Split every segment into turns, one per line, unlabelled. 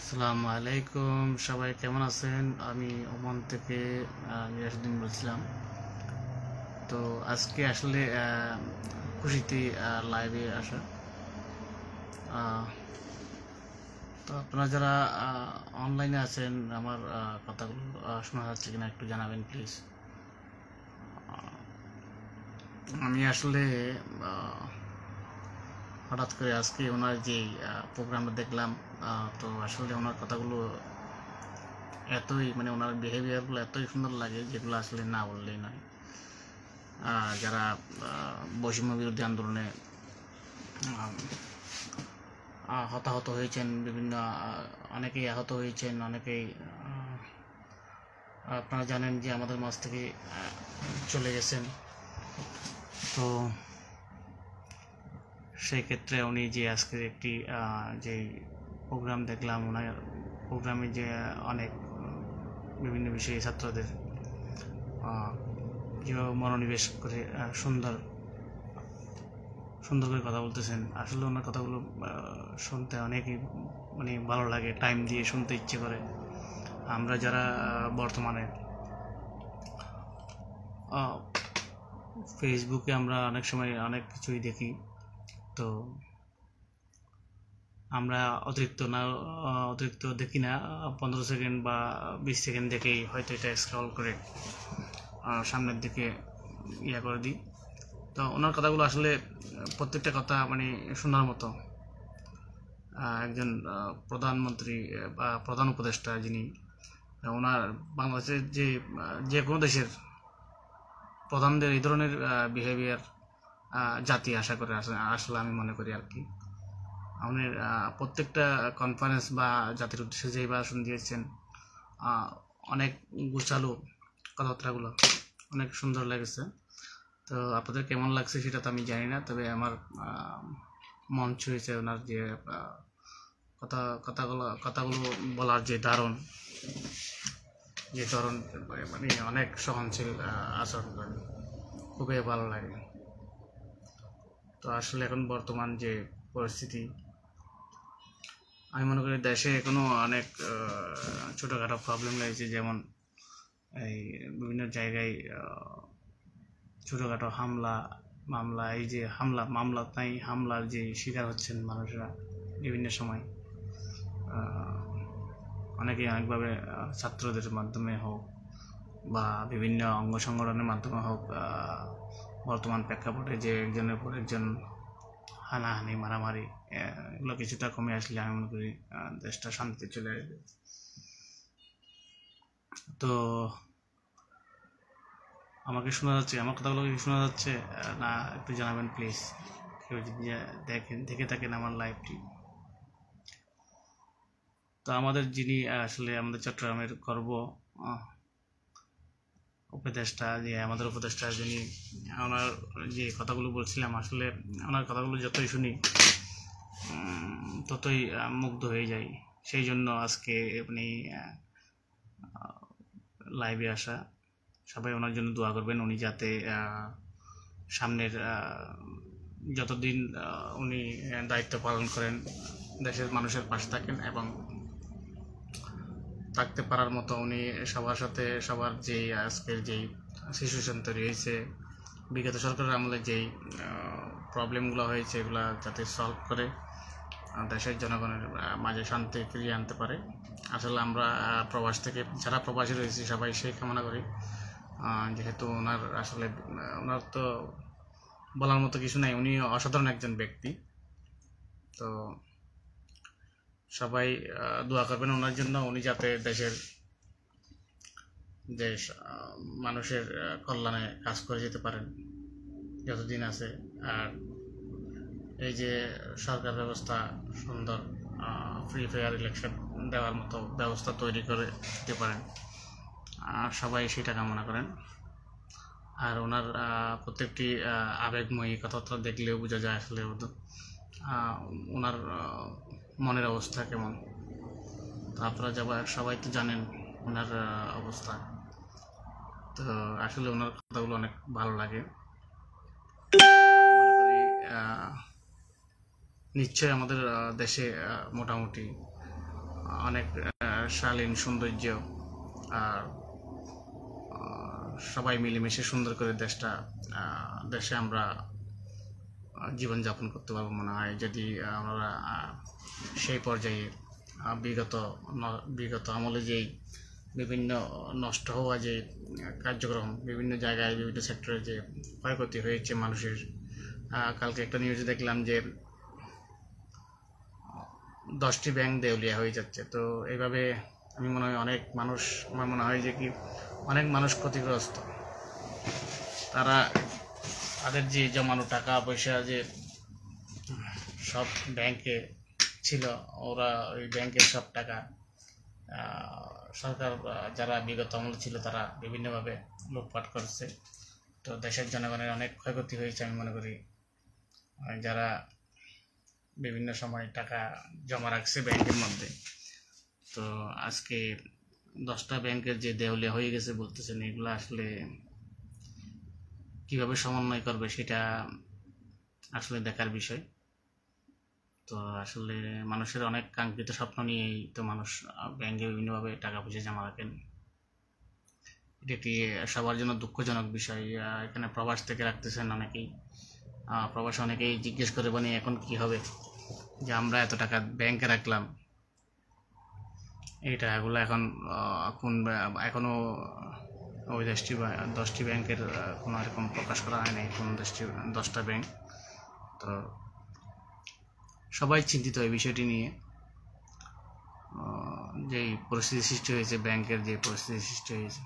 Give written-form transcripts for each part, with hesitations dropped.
আসসালামু আলাইকুম, সবাই কেমন আছেন? আমি ওমান থেকে গিয়াসুদ্দিন বলছিলাম। তো আজকে আসলে খুশিতে লাইভে আসা। আহ, তো আপনারা যারা অনলাইনে আছেন, আমার কথাগুলো শোনা যাচ্ছে কিনা একটু জানাবেন প্লিজ। আমি আসলে আহ, হঠাৎ করে আজকে ওনার যে প্রোগ্রামটা দেখলাম, তো আসলে ওনার কথাগুলো এতই ওনার বিহেভিয়ারগুলো এতই সুন্দর লাগে, যেগুলো আসলে না বললেই নয়। যারা বৈষম্য বিরোধী আন্দোলনে হতাহত হয়েছেন, বিভিন্ন অনেকেই আহত হয়েছেন, অনেকেই আপনারা জানেন যে আমাদের মাঝ থেকে চলে গেছেন। তো সেই ক্ষেত্রে উনি যে আজকের একটি যে প্রোগ্রাম দেখলাম, ওনার প্রোগ্রামে যে অনেক বিভিন্ন বিষয়ে ছাত্রদের যেভাবে মনোনিবেশ করে সুন্দর করে কথা বলতেছেন, আসলে ওনার কথাগুলো শুনতে অনেকই ভালো লাগে, টাইম দিয়ে শুনতে ইচ্ছে করে। আমরা যারা বর্তমানে ফেসবুকে আমরা অনেক সময় অনেক কিছুই দেখি, তো আমরা অতিরিক্ত দেখি না, 15 সেকেন্ড বা 20 সেকেন্ড দেখেই হয়তো এটা স্ক্রল করে সামনের দিকে করে দিই। তো ওনার কথাগুলো আসলে প্রত্যেকটা কথা শোনার মতো। একজন প্রধানমন্ত্রী বা প্রধান উপদেষ্টা, যিনি ওনার বাংলাদেশের যে কোনো দেশের প্রধানদের এই ধরনের বিহেভিয়ার জাতি আশা করে আসলে আমি মনে করি আর কি। আমাদের প্রত্যেকটা কনফারেন্স বা জাতির উদ্দেশ্যে যেই ভাষণ দিয়েছেন, অনেক গুছালো কথাবার্তাগুলো, অনেক সুন্দর লেগেছে। তো আপনাদের কেমন লাগছে সেটা তো আমি জানি না, তবে আমার মন ছুঁয়েছে ওনার যে কথাগুলো বলার যে ধরন অনেক সহনশীল আচরণ করেন, খুবই ভালো লাগে। তো আসলে এখন বর্তমান যে পরিস্থিতি, আমি মনে করি দেশে এখনো অনেক ছোটোখাটো প্রবলেম রয়েছে, যেমন এই বিভিন্ন জায়গায় ছোটোখাটো মামলা এই যে হামলার যে শিকার হচ্ছেন মানুষরা বিভিন্ন সময়, অনেকেই অনেকভাবে ছাত্রদের মাধ্যমে হোক বা বিভিন্ন অঙ্গ সংগঠনের মাধ্যমে হোক, বর্তমান প্রেক্ষাপটে যে একজনের পর একজন হানাহানি মারামারি, এগুলো কিছুটা কমে আসলে আমি মনে করি দেশটা শান্তিতে চলে আসবে। তো আমাকে শোনা যাচ্ছে? আমার কথাগুলো কি শোনা যাচ্ছে না একটু জানাবেন প্লিজ, কেউ যদি দেখে থাকেন আমার লাইভটি। তো আমাদের যিনি আসলে আমাদের চট্টগ্রামের গর্ব উপদেষ্টা, আমাদের উপদেষ্টা যিনি, ওনার যে কথাগুলো বলছিলাম, আসলে ওনার কথাগুলো যতই শুনি ততই মুগ্ধ হয়ে যাই। সেই জন্য আজকে লাইভে আসা। সবাই ওনার জন্য দোয়া করবেন, উনি যাতে সামনের যতদিন উনি দায়িত্ব পালন করেন, দেশের মানুষের পাশে থাকেন এবং থাকতে পারার মতো উনি সবার যেই আজকের যেই সিচুয়েশন তৈরি হয়েছে, বিগত সরকারের আমলে যেই প্রবলেমগুলো হয়েছে, এগুলো যাতে সলভ করে দেশের জনগণের মাঝে শান্তি ফিরিয়ে আনতে পারে। আসলে আমরা যারা প্রবাসী রয়েছি সবাই সেই কামনা করি, যেহেতু ওনার তো বলার মতো কিছু নাই, উনি অসাধারণ একজন ব্যক্তি। তো সবাই দোয়া করবেন ওনার জন্য, উনি যাতে দেশের মানুষের কল্যাণে কাজ করে যেতে পারেন যতদিন আছে। আর এই যে সরকার ব্যবস্থা সুন্দর ফ্রি ফেয়ার ইলেকশন দেওয়ার মতো ব্যবস্থা তৈরি করে দিতে পারেন, আর সবাই সেটা কামনা করেন। আর ওনার প্রত্যেকটি আবেগময়ী কথাবার্তা দেখলেও বোঝা যায় আসলে ওনার মনের অবস্থা কেমন। তো আপনারা সবাই তো জানেন ওনার অবস্থা। তো আসলে ওনার কথাগুলো অনেক ভালো লাগে। নিশ্চয়ই আমাদের দেশে মোটামুটি অনেক শালীন সৌন্দর্য, আর সবাই মিলেমিশে সুন্দর করে দেশে আমরা জীবনযাপন করতে পারবো মনে হয়, যদি আমরা সেই পর্যায়ে বিগত আমলে যেই বিভিন্ন নষ্ট হওয়া যে কার্যক্রম, বিভিন্ন জায়গায় বিভিন্ন সেক্টরে যে ক্ষয়ক্ষতি হয়েছে মানুষের। কালকে একটা নিউজে দেখলাম যে 10টি ব্যাংক দেউলিয়া হয়ে যাচ্ছে। তো এইভাবে আমি মনে হয় আমার মনে হয় যে কি অনেক মানুষ ক্ষতিগ্রস্ত। তাদের যে জমানো টাকা পয়সা যে সব ব্যাংকে ছিল, ওরা ওই ব্যাংকের সব টাকা সরকার যারা বিগত আমলে ছিল তারা বিভিন্নভাবে লুটপাট করছে। তো দেশের জনগণের অনেক ক্ষয়ক্ষতি হয়েছে আমি মনে করি। যারা বিভিন্ন সময় টাকা জমা রাখছে ব্যাংকের মধ্যে, তো আজকে 10টা ব্যাংকের যে দেউলিয়া হয়ে গেছে বলতেছেন, এগুলো আসলে কিভাবে সমন্বয় করবে সেটা আসলে দেখার বিষয়। তো আসলে মানুষের অনেক কাঙ্ক্ষিত স্বপ্ন নিয়েই তো মানুষ ব্যাংকে বিভিন্নভাবে টাকা পয়সা জমা রাখেন। এটি একটি সবার জন্য দুঃখজনক বিষয়। এখানে প্রবাস থেকে রাখতেছেন অনেকেই, প্রবাসে অনেকেই জিজ্ঞেস করে এখন কি হবে, যে আমরা এত টাকা ব্যাংকে রাখলাম, এই টাকাগুলো এখনো ওই 10টি ব্যাংকের কোনো এরকম প্রকাশ করা হয় নাই, কোন 10টা ব্যাংক। তো সবাই চিন্তিত এই বিষয়টি নিয়ে, যেই পরিস্থিতি সৃষ্টি হয়েছে, ব্যাংকের যে পরিস্থিতি সৃষ্টি হয়েছে।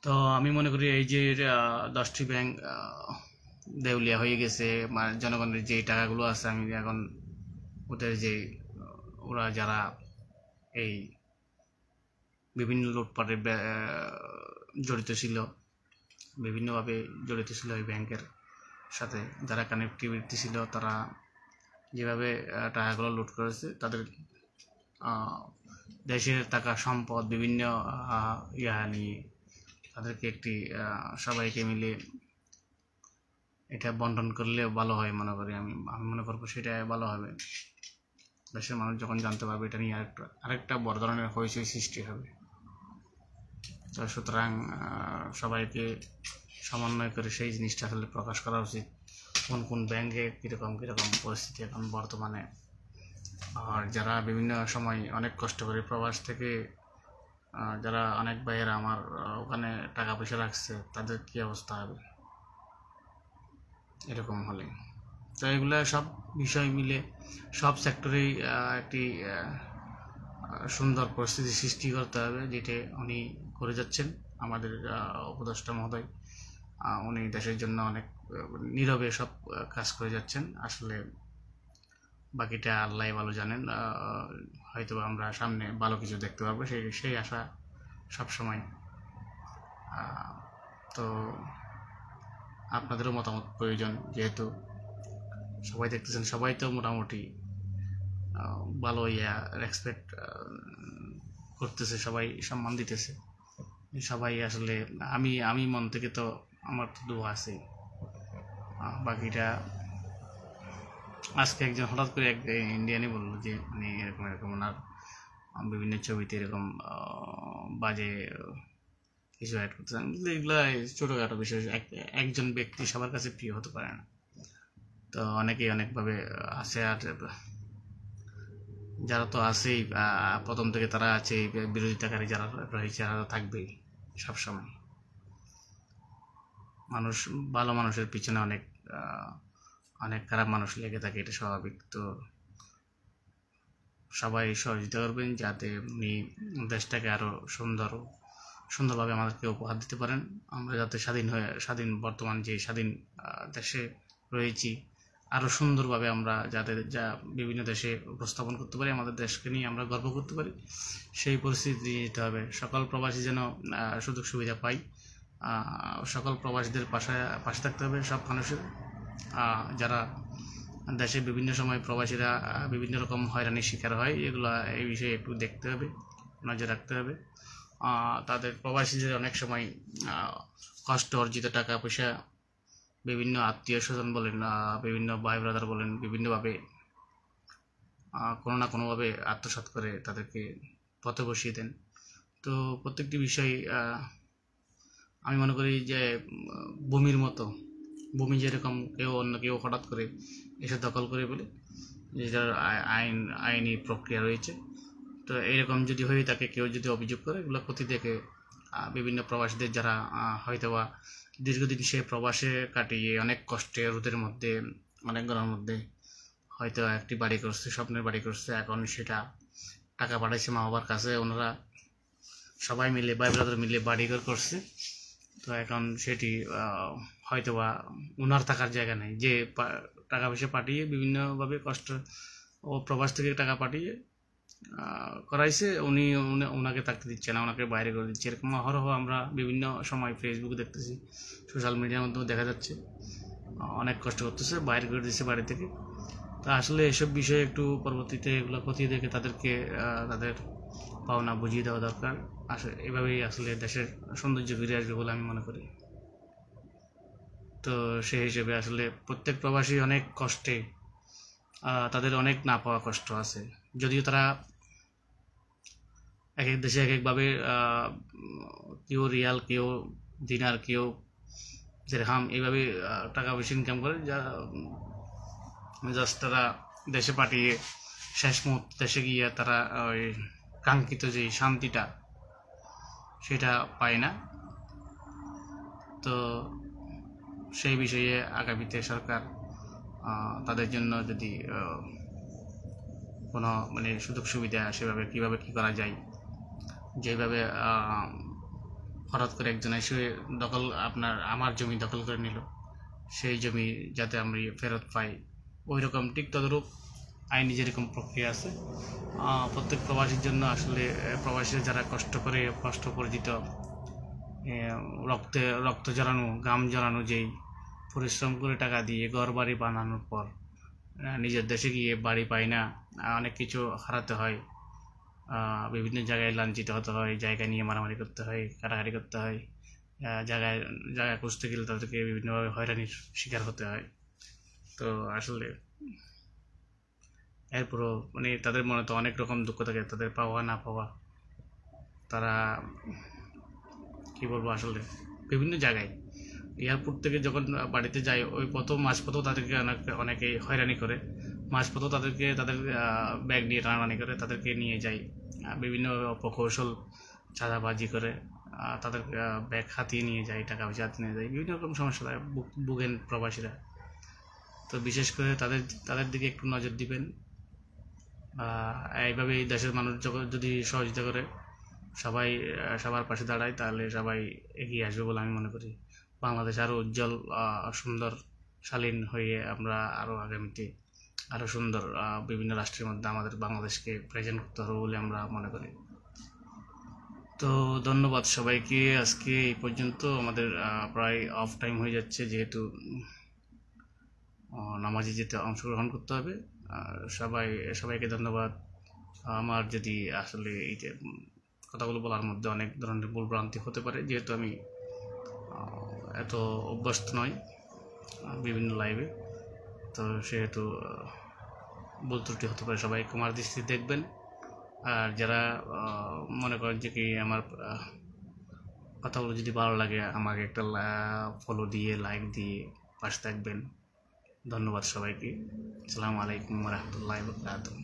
তো আমি মনে করি এই যে 10টি ব্যাংক দেউলিয়া হয়ে গেছে, জনগণের যে টাকাগুলো আছে, আমি এখন ওদের যে ওরা যারা এই বিভিন্ন লুটপাটে জড়িত ছিল, বিভিন্নভাবে জড়িত ছিল এই ব্যাংকের সাথে, যারা কানেক্টিভিটি ছিল, তারা যেভাবে টাকাগুলো লুট করেছে, তাদের দেশের টাকা সম্পদ বিভিন্ন নিয়ে তাদেরকে সবাইকে মিলে এটা বন্টন করলে ভালো হয় মনে করি। আমি মনে করবো সেটা ভালো হবে। দেশের মানুষ যখন জানতে পারবে, এটা নিয়ে আরেকটা বড় ধরনের হইচই সৃষ্টি হবে। তো সুতরাং সবাইকে সমন্বয় করে সেই জিনিসটা আসলে প্রকাশ করা উচিত, কোন ব্যাংকে কীরকম পরিস্থিতি এখন বর্তমানে। আর যারা বিভিন্ন সময় অনেক কষ্ট করে প্রবাস থেকে যারা অনেক ভাইয়েরা আমার ওখানে টাকা পয়সা রাখছে, তাদের কি অবস্থা হবে এরকম হলে। তো এগুলো সব বিষয় মিলে সব সেক্টরেই একটি সুন্দর পরিস্থিতি সৃষ্টি করতে হবে, যেটা উনি করে যাচ্ছেন, আমাদের উপদেষ্টা মহোদয়। উনি দেশের জন্য অনেক নীরবে সব কাজ করে যাচ্ছেন। আসলে বাকিটা আল্লাহ ভালো জানেন, হয়তো আমরা সামনে ভালো কিছু দেখতে পারবো, সেই আশা সবসময়। তো আপনাদেরও মতামত প্রয়োজন, যেহেতু সবাই দেখতেছেন, সবাই তো মোটামুটি ভালো রেসপেক্ট করতেছে, সবাই সম্মান দিতেছে সবাই। আসলে আমি মন থেকে তো আমার তো দোয়া আছে। বাকিটা আজকে একজন হঠাৎ করে এক ইন্ডিয়ানই বললো যে এরকম ওনার বিভিন্ন ছবিতে এরকম বাজে কিছু অ্যাড করতেছেন। এগুলো ছোটোখাটো বিষয়, একজন ব্যক্তি সবার কাছে প্রিয় হতে পারে না। তো অনেকেই অনেকভাবে আছে, আর যারা তো আছেই প্রথম থেকে, তারা আছে বিরোধিতাকারী যারা রয়েছে, তারা থাকবেই সবসময়। ভালো মানুষের পিছনে অনেক খারাপ মানুষ লেগে থাকে, এটা স্বাভাবিক। তো সবাই সহযোগিতা করবেন যাতে উনি দেশটাকে আরো সুন্দরভাবে আমাদেরকে উপহার দিতে পারেন। আমরা যাতে স্বাধীন বর্তমান যে স্বাধীন দেশে রয়েছি, আরো সুন্দরভাবে আমরা যাতে বিভিন্ন দেশে উপস্থাপন করতে পারি, আমাদের দেশকে নিয়ে আমরা গর্ব করতে পারি, সেই পরিস্থিতি নিয়ে যেতে হবে। সকল প্রবাসী যেন সুযোগ সুবিধা পাই, সকল প্রবাসীদের পাশে থাকতে হবে সব মানুষের। যারা দেশে বিভিন্ন সময় প্রবাসীরা বিভিন্ন রকম হয়রানির শিকার হয়, এই বিষয়ে একটু দেখতে হবে, নজর রাখতে হবে। তাদের প্রবাসীদের অনেক সময় কষ্ট অর্জিত টাকা পয়সা বিভিন্ন আত্মীয় স্বজন বলেন, বিভিন্ন ভাই ব্রাদার বলেন, বিভিন্নভাবে কোনো না কোনোভাবে আত্মসাৎ করে তাদেরকে পথে বসিয়ে দেন। তো প্রত্যেকটি বিষয় আমি মনে করি যে ভূমির মতো, ভূমি যেরকম অন্য কেউ হঠাৎ করে এসে দখল করে বলে, যেটার আইনি প্রক্রিয়া রয়েছে। তো এইরকম যদি হয়ে থাকে, কেউ যদি অভিযোগ করে, এগুলো ক্ষতি দেখে বিভিন্ন প্রবাসীদের যারা হয়তো বা দীর্ঘদিন সে প্রবাসে কাটিয়ে অনেক কষ্টে রোদের মধ্যে, অনেক গরমের মধ্যে হয়তো একটি বাড়ি করছে, স্বপ্নের বাড়ি করছে, এখন সেটা টাকা পাঠাইছে মা বাবার কাছে, ওনারা সবাই মিলে ভাই ব্রাদার মিলে বাড়িঘর করছে। তো এখন সেটি হয়তো বা ওনার থাকার জায়গা নেই, যে টাকা পয়সা পাঠিয়ে বিভিন্নভাবে কষ্ট ও প্রবাস থেকে টাকা পাঠিয়ে করাইছে, ওনাকে থাকতে দিচ্ছে না, ওনাকে বাইরে করে দিচ্ছে। এরকম অহরহ আমরা বিভিন্ন সময় ফেসবুকে দেখতেছি, সোশ্যাল মিডিয়ার মাধ্যমে দেখা যাচ্ছে অনেক কষ্ট করতেছে, বাইরে করে দিচ্ছে বাড়ি থেকে। তো আসলে এসব বিষয়ে একটু পরবর্তীতে এগুলো খতিয়ে দেখে তাদেরকে তাদের পাওনা বুঝিয়ে দেওয়া দরকার। আসলে এভাবেই আসলে দেশের সৌন্দর্য ফিরে আসবে বলে আমি মনে করি। তো সেই হিসেবে আসলে প্রত্যেক প্রবাসী অনেক কষ্টে, তাদের অনেক না পাওয়া কষ্ট আছে, যদিও তারা এক এক দেশে এক একভাবে কেউ রিয়াল, কেউ দিনার, কেউ দিরহাম, এইভাবে টাকা পয়সা ইনকাম করে, যা জাস্ট তারা দেশে পাঠিয়ে শেষ মুহূর্তে দেশে গিয়ে তারা ওই কাঙ্ক্ষিত যে শান্তিটা সেটা পায় না। তো সেই বিষয়ে আগামীতে সরকার তাদের জন্য যদি কোনো মানে সুযোগ সুবিধা সেভাবে কীভাবে কী করা যায়, যেভাবে হঠাৎ করে একজন এসে আমার জমি দখল করে নিল, সেই জমি যাতে আমরা ফেরত পাই, ওই রকম ঠিক তদরূপ আইনি যেরকম প্রক্রিয়া আছে প্রত্যেক প্রবাসীর জন্য। আসলে প্রবাসীরা যারা কষ্ট করে, কষ্ট পরিচিত, রক্ত জড়ানো, ঘাম জড়ানো, যেই পরিশ্রম করে টাকা দিয়ে ঘর বাড়ি বানানোর পর নিজের দেশে গিয়ে বাড়ি পায় না, অনেক কিছু হারাতে হয়, বিভিন্ন জায়গায় লাঞ্ছিত হতে হয়, জায়গা নিয়ে মারামারি করতে হয়, কাটাকাটি করতে হয়, জায়গা খুঁজতে গেলে তাদেরকে বিভিন্নভাবে হয়রানির শিকার হতে হয়। তো আসলে এরপরও মানে তাদের মনে তো অনেক রকম দুঃখ থাকে, তাদের পাওয়া না পাওয়া, তারা কি বলবো, আসলে বিভিন্ন জায়গায় এয়ারপোর্ট থেকে যখন বাড়িতে যায়, ওই মাঝপথেও তাদেরকে অনেকেই হয়রানি করে, মাঝপথেও তাদের ব্যাগ নিয়ে টানাটানি করে, তাদেরকে নিয়ে যায় বিভিন্ন অপকৌশল চাঁদাবাজি করে, তাদের ব্যাগ হাতিয়ে নিয়ে যায়, টাকা পয়সা হাতিয়ে নিয়ে যায়, বিভিন্ন রকম সমস্যা ভুগেন প্রবাসীরা। তো বিশেষ করে তাদের দিকে একটু নজর দিবেন। এইভাবেই দেশের মানুষ যদি সহযোগিতা করে, সবাই সবার পাশে দাঁড়ায়, তাহলে সবাই এগিয়ে আসবে বলে আমি মনে করি। বাংলাদেশ আরও উজ্জ্বল, সুন্দর, শালীন হয়ে আমরা আরও আগামীতে আরও সুন্দর বিভিন্ন রাষ্ট্রের মধ্যে আমাদের বাংলাদেশকে প্রেজেন্ট করতে হবে বলে আমরা মনে করি। তো ধন্যবাদ সবাইকে। আজকে এই পর্যন্ত, আমাদের প্রায় অফ টাইম হয়ে যাচ্ছে, যেহেতু নামাজে যেতে অংশগ্রহণ করতে হবে। সবাইকে ধন্যবাদ। আমার যদি আসলে এই যে কথাগুলো বলার মধ্যে অনেক ধরনের ভুলভ্রান্তি হতে পারে, যেহেতু আমি এত অভ্যস্ত নই বিভিন্ন লাইভে, তো সেহেতু ভুল ত্রুটি হতে পারে, সবাই ক্ষমার দৃষ্টিতে দেখবেন। আর যারা মনে করেন যে কি আমার কথাগুলো যদি ভালো লাগে, আমাকে একটা ফলো দিয়ে, লাইক দিয়ে পাশে থাকবেন। ধন্যবাদ সবাইকে। আসসালামু আলাইকুম ওয়া রাহমাতুল্লাহি ওয়া বারাকাতুহু।